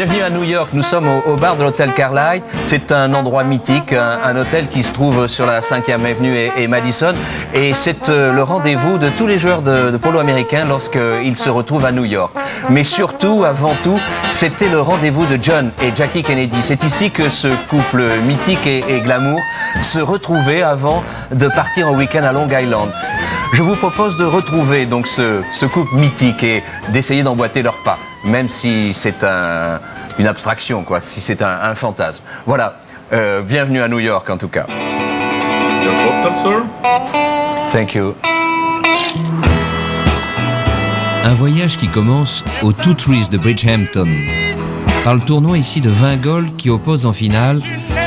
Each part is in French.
Bienvenue à New York, nous sommes au bar de l'hôtel Carlyle. C'est un endroit mythique, un hôtel qui se trouve sur la 5e avenue et Madison. Et c'est le rendez-vous de tous les joueurs de polo américain lorsqu'ils se retrouvent à New York. Mais surtout, avant tout, c'était le rendez-vous de John et Jackie Kennedy. C'est ici que ce couple mythique et glamour se retrouvait avant de partir en week-end à Long Island. Je vous propose de retrouver donc ce couple mythique et d'essayer d'emboîter leurs pas, même si c'est une abstraction, quoi, si c'est un fantasme. Voilà, bienvenue à New York en tout cas. You're welcome, sir. Thank you. Un voyage qui commence au Two Trees de Bridgehampton, par le tournoi ici de 20 golf qui oppose en finale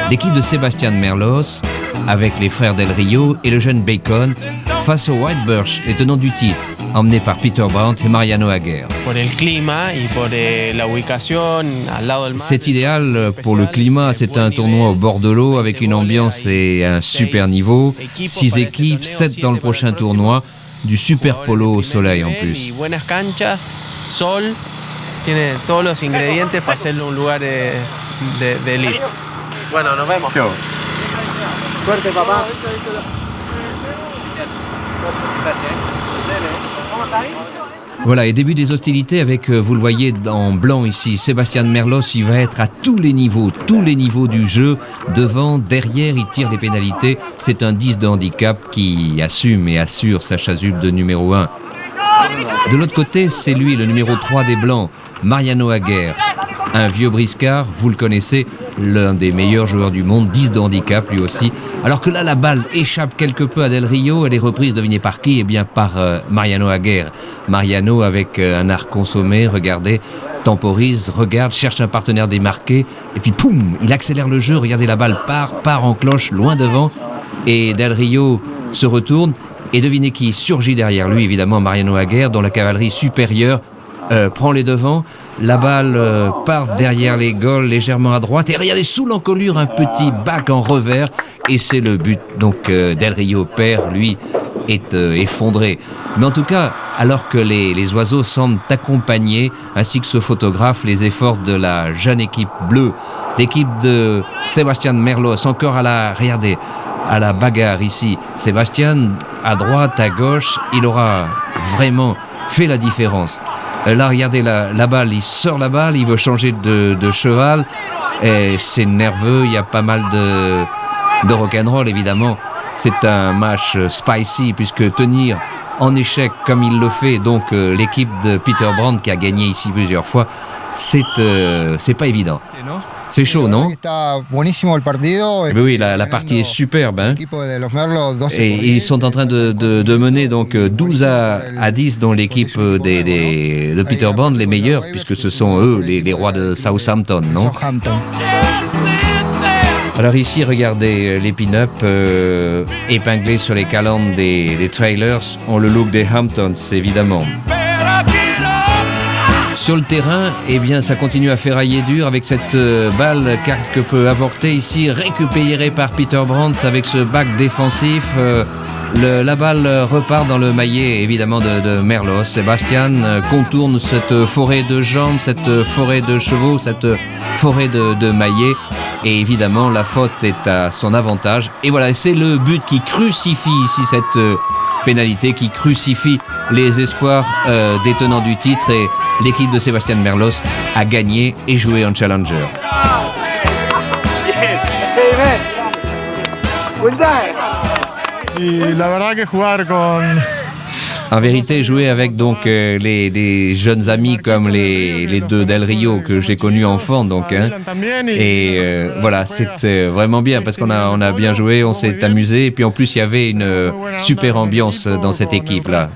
l'équipe de Sébastien Merlos avec les frères Del Rio et le jeune Bacon face aux White Birch, les tenants du titre, emmenés par Peter Brandt et Mariano Aguirre. C'est idéal pour le climat, c'est un tournoi au bord de l'eau avec une ambiance et un super niveau. 6 équipes, 7 dans le prochain tournoi, du super polo au soleil en plus. Tiene todos los ingredientes para hacerlo un lugar de élite. Bueno, nos vemos. Sure. Suerte, papá. Voilà, et début des hostilités avec, vous le voyez en blanc ici, Sébastien Merlos, il va être à tous les niveaux du jeu, devant, derrière, il tire les pénalités. C'est un 10 de handicap qui assume et assure sa chasuble de numéro 1. De l'autre côté, c'est lui, le numéro 3 des Blancs, Mariano Aguirre. Un vieux briscard, vous le connaissez, l'un des meilleurs joueurs du monde, 10 de handicap lui aussi. Alors que là, la balle échappe quelque peu à Del Rio, elle est reprise, devinez par qui ? Eh bien par Mariano Aguirre. Mariano avec un art consommé, regardez, temporise, regarde, cherche un partenaire démarqué, et puis poum, il accélère le jeu, regardez la balle part en cloche, loin devant, et Del Rio se retourne, et devinez qui surgit derrière lui, évidemment Mariano Aguirre, dont la cavalerie supérieure prend les devants, la balle part derrière les goals légèrement à droite, et regardez sous l'encolure un petit back en revers, et c'est le but. Donc Del Rio perd, lui, est effondré. Mais en tout cas, alors que les oiseaux semblent accompagner, ainsi que ce photographe, les efforts de la jeune équipe bleue, l'équipe de Sébastien Merlos, encore regardez, à la bagarre ici. Sébastien, à droite, à gauche, il aura vraiment fait la différence. Là, regardez la balle, il sort la balle, il veut changer de cheval, et c'est nerveux, il y a pas mal de rock'n'roll évidemment. C'est un match spicy, puisque tenir en échec comme il le fait, donc l'équipe de Peter Brandt qui a gagné ici plusieurs fois, c'est pas évident. C'est chaud, non ? Oui, la partie est superbe. Hein ? Et ils sont en train de mener donc 12 à 10 dans l'équipe de Peter Brandt, les meilleurs, puisque ce sont eux, les rois de Southampton, non ? Alors ici, regardez, les pin-up épinglés sur les calendes des trailers ont le look des Hamptons, évidemment. Sur le terrain, eh bien, ça continue à ferrailler dur avec cette balle quelque peu avortée ici, récupérée par Peter Brandt avec ce back défensif. La balle repart dans le maillet, évidemment, de Merlos. Sébastien contourne cette forêt de jambes, cette forêt de chevaux, cette forêt de maillets. Et évidemment, la faute est à son avantage. Et voilà, c'est le but qui crucifie ici cette pénalité, qui crucifie les espoirs des tenants du titre. Et l'équipe de Sébastien Merlos a gagné et joué en challenger. En vérité, jouer avec donc les jeunes amis comme les deux Del Rio que j'ai connus enfant, donc hein, et voilà, c'était vraiment bien parce qu'on a bien joué, on s'est amusé, et puis en plus il y avait une super ambiance dans cette équipe là.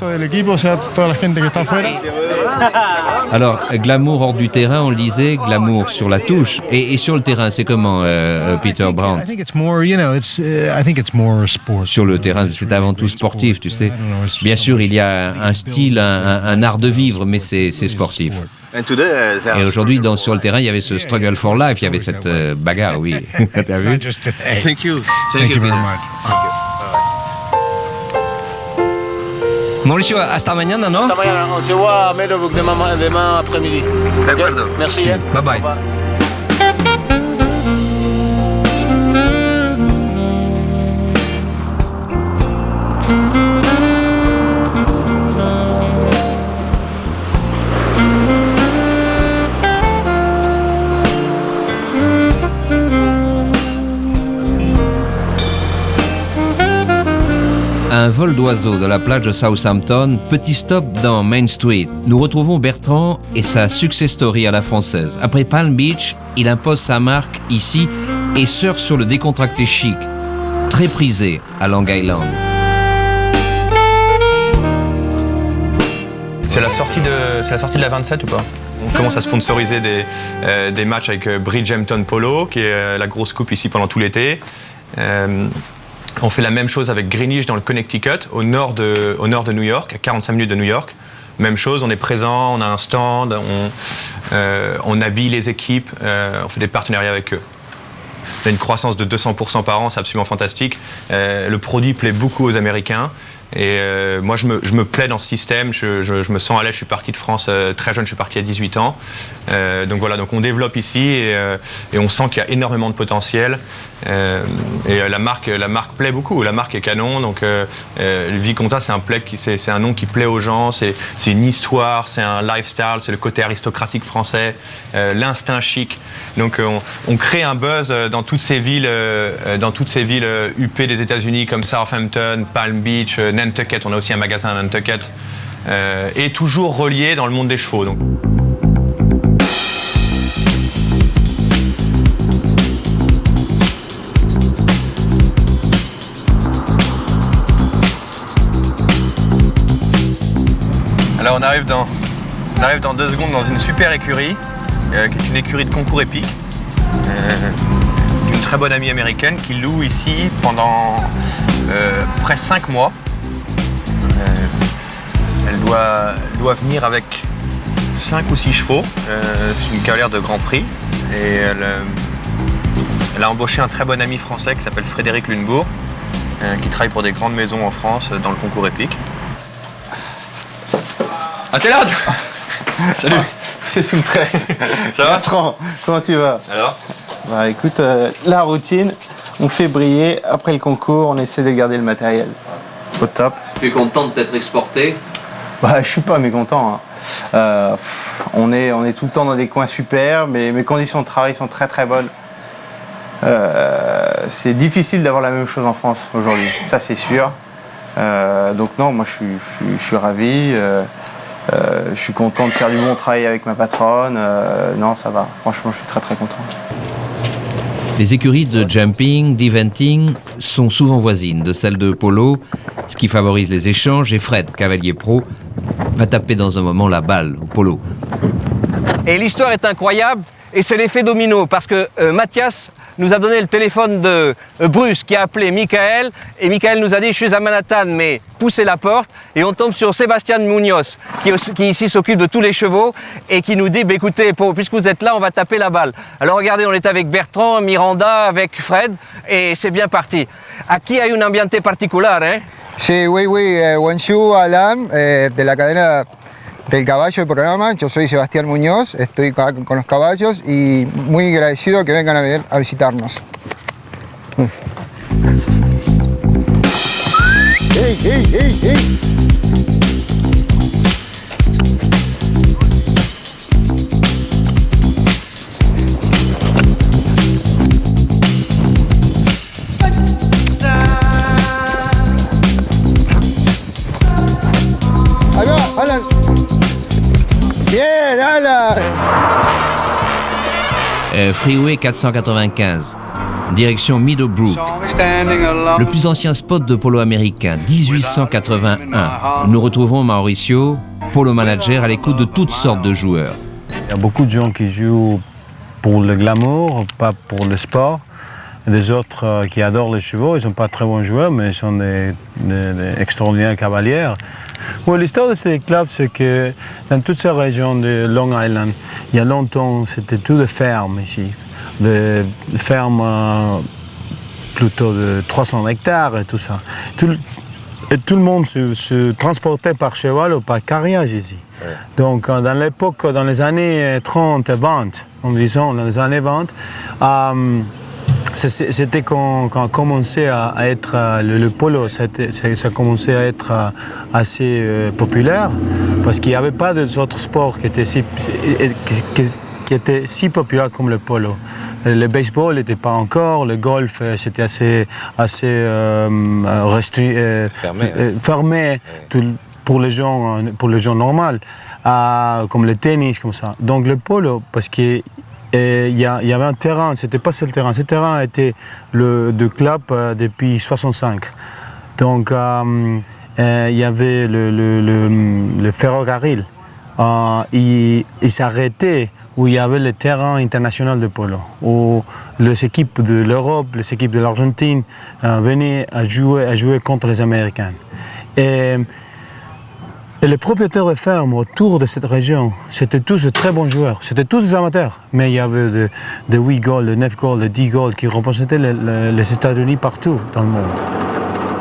Alors, glamour hors du terrain, on le disait, glamour sur la touche. Et sur le terrain, c'est comment, Peter Brandt ? Sur le terrain, c'est avant tout sportif, tu sais. Bien sûr, il y a un style, un art de vivre, mais c'est sportif. Et aujourd'hui, sur le terrain, il y avait ce struggle for life, il y avait cette bagarre, oui. T'as vu ? Thank you very much. Mauricio, hasta mañana, ¿no? Hasta mañana. On se voit à Meadowbrook demain après-midi. De Ok? acuerdo. Merci. Sí. Hein? Bye bye. Au revoir. Un vol d'oiseau de la plage de Southampton, petit stop dans Main Street. Nous retrouvons Bertrand et sa success story à la française. Après Palm Beach, il impose sa marque ici et surfe sur le décontracté chic, très prisé à Long Island. C'est la sortie de la 27 ou pas? On commence à sponsoriser des matchs avec Bridgehampton Polo, qui est la grosse coupe ici pendant tout l'été. On fait la même chose avec Greenwich dans le Connecticut, au nord de New York, à 45 minutes de New York. Même chose, on est présent, on a un stand, on habille les équipes, on fait des partenariats avec eux. On a une croissance de 200% par an, c'est absolument fantastique. Le produit plaît beaucoup aux Américains. Et moi, je me plais dans ce système, je me sens à l'aise. Je suis parti de France très jeune, je suis parti à 18 ans. Donc voilà, donc on développe ici et on sent qu'il y a énormément de potentiel. Et la marque plaît beaucoup, la marque est canon. Donc Viconta, c'est un nom qui plaît aux gens, c'est une histoire, c'est un lifestyle, c'est le côté aristocratique français, l'instinct chic. Donc on crée un buzz dans toutes ces villes UP des États-Unis comme Southampton, Palm Beach, Nantucket. On a aussi un magasin à Nantucket, et toujours relié dans le monde des chevaux. Donc. Alors on arrive dans 2 secondes dans une super écurie, qui est une écurie de concours épique. Une très bonne amie américaine qui loue ici pendant près 5 mois. Elle doit venir avec 5 ou 6 chevaux. C'est une cavalière de Grand Prix. Et elle a embauché un très bon ami français qui s'appelle Frédéric Lunebourg, qui travaille pour des grandes maisons en France dans le concours épique. Ah, t'es là? Salut. C'est sous le trait. Ça va? Bertrand, comment tu vas? Alors? Bah écoute, la routine, on fait briller. Après le concours, on essaie de garder le matériel au top. Tu es content d'être exporté? Bah je suis pas mécontent. Hein. On est tout le temps dans des coins super, mais mes conditions de travail sont très très bonnes. C'est difficile d'avoir la même chose en France aujourd'hui, ça c'est sûr. Donc non, moi je suis ravi. Je suis content de faire du bon travail avec ma patronne. Non, ça va. Franchement, je suis très très content. Les écuries de jumping, d'eventing sont souvent voisines de celles de polo, ce qui favorise les échanges. Et Fred, cavalier pro, va taper dans un moment la balle au polo. Et l'histoire est incroyable, et c'est l'effet domino, parce que Mathias nous a donné le téléphone de Bruce qui a appelé Michael, et Michael nous a dit « je suis à Manhattan, mais poussez la porte », et on tombe sur Sébastien Munoz, qui ici s'occupe de tous les chevaux, et qui nous dit bah, « écoutez, puisque vous êtes là, on va taper la balle ». Alors regardez, on est avec Bertrand, Miranda, avec Fred, et c'est bien parti. Aquí hay un ambiente particular, hein? Sí, oui, Wenshu Alam, de la cadena del caballo del programa. Yo soy Sebastián Muñoz, estoy con los caballos y muy agradecido que vengan a visitarnos. ¡Ey, ey, ey, ey! Ahí va, Alan. Bien, Alan. Freeway 495, direction Meadowbrook, le plus ancien spot de polo américain, 1881. Nous retrouvons Mauricio, polo manager, à l'écoute de toutes sortes de joueurs. Il y a beaucoup de gens qui jouent pour le glamour, pas pour le sport. Des autres qui adorent les chevaux, ils ne sont pas très bons joueurs, mais ils sont des extraordinaires cavaliers. Oui, l'histoire de ces clubs, c'est que dans toute cette région de Long Island, il y a longtemps, c'était tout de fermes ici. Des fermes plutôt de 300 hectares et tout ça. Et tout le monde se transportait par cheval ou par carriage ici. Ouais. Donc dans l'époque, dans les années 30 et 20, en disant dans les années 20, c'était quand commençait à être le polo, ça commençait à être assez populaire parce qu'il n'y avait pas d'autres sports qui étaient si populaires comme le polo. Le baseball n'était pas encore, le golf c'était assez fermé pour les gens normaux, comme le tennis, comme ça. Donc le polo, parce qu'il y avait un terrain, c'était pas seul terrain. Ce terrain était de club depuis 1965. Donc il y avait le ferrocarril. Il s'arrêtait où il y avait le terrain international de polo, où les équipes de l'Europe, les équipes de l'Argentine venaient à jouer contre les Américains. Et les propriétaires de fermes autour de cette région, c'était tous de très bons joueurs, c'était tous des amateurs. Mais il y avait de 8 goals, de 9 goals, de 10 goals qui représentaient les États-Unis partout dans le monde.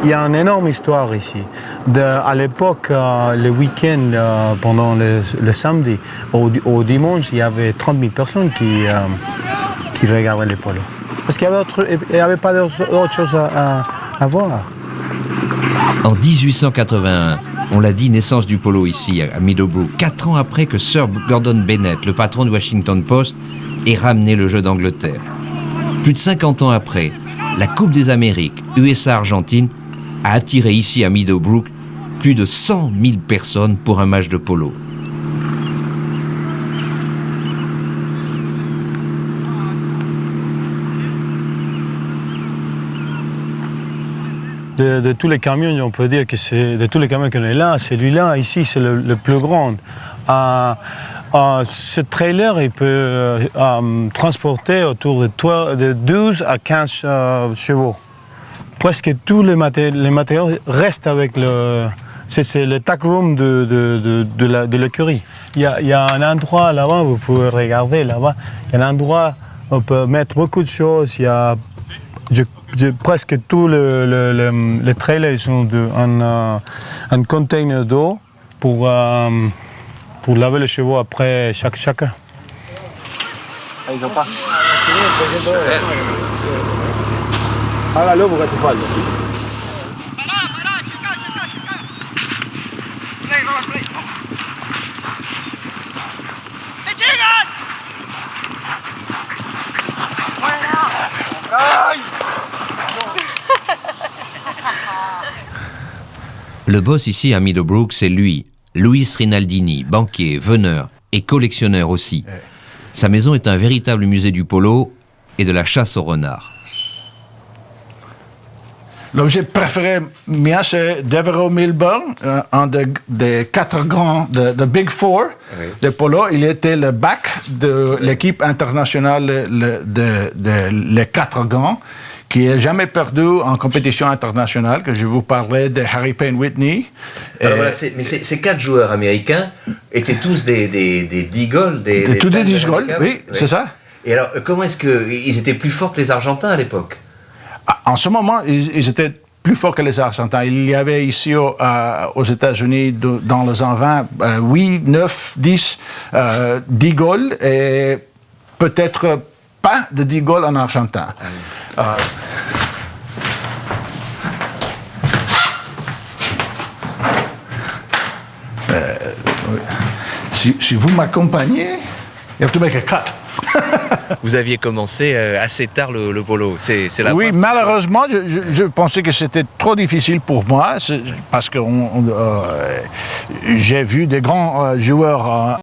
Il y a une énorme histoire ici. À l'époque, le week-end, pendant le samedi, au dimanche, il y avait 30 000 personnes qui regardaient les polos. Parce qu'il n'y avait pas d'autre chose à voir. En 1881, on l'a dit, naissance du polo ici, à Meadowbrook, 4 ans après que Sir Gordon Bennett, le patron du Washington Post, ait ramené le jeu d'Angleterre. Plus de 50 ans après, la Coupe des Amériques, USA-Argentine, a attiré ici à Meadowbrook plus de 100 000 personnes pour un match de polo. De tous les camions, on peut dire que c'est de tous les camions qu'on est là, celui-là ici c'est le plus grand. Ce trailer il peut transporter autour de 12 à 15 chevaux. Presque tous les matériaux restent avec c'est le tack room de l'écurie. Il y a un endroit là-bas, vous pouvez regarder là-bas, il y a un endroit où on peut mettre beaucoup de choses. Il y a presque tous les trailers sont un container d'eau pour laver les chevaux après chacun. Ils ont pas. Hágalo porque hace falta. Le boss ici à Meadowbrook, c'est lui, Luis Rinaldini, banquier, veneur et collectionneur aussi. Sa maison est un véritable musée du polo et de la chasse au renard. L'objet préféré mien, c'est Devereux Milburn, un des 4 grands de Big Four de polo. Il était le back de l'équipe internationale les 4 grands, qui n'a jamais perdu en compétition internationale, que je vous parlais de Harry Payne Whitney. Alors voilà, mais ces 4 joueurs américains étaient tous des Deagle, tous des Deagle, oui, c'est ça. Et alors, comment est-ce qu'ils étaient plus forts que les Argentins à l'époque? En ce moment, ils étaient plus forts que les Argentins. Il y avait ici aux États-Unis, dans les ans 20, 8, 9, 10 Deagle et peut-être pas de Deagle en Argentin. Si vous m'accompagnez, you have to make a cut. Vous aviez commencé assez tard le polo, c'est la Oui, malheureusement, je pensais que c'était trop difficile pour moi, parce que j'ai vu des grands joueurs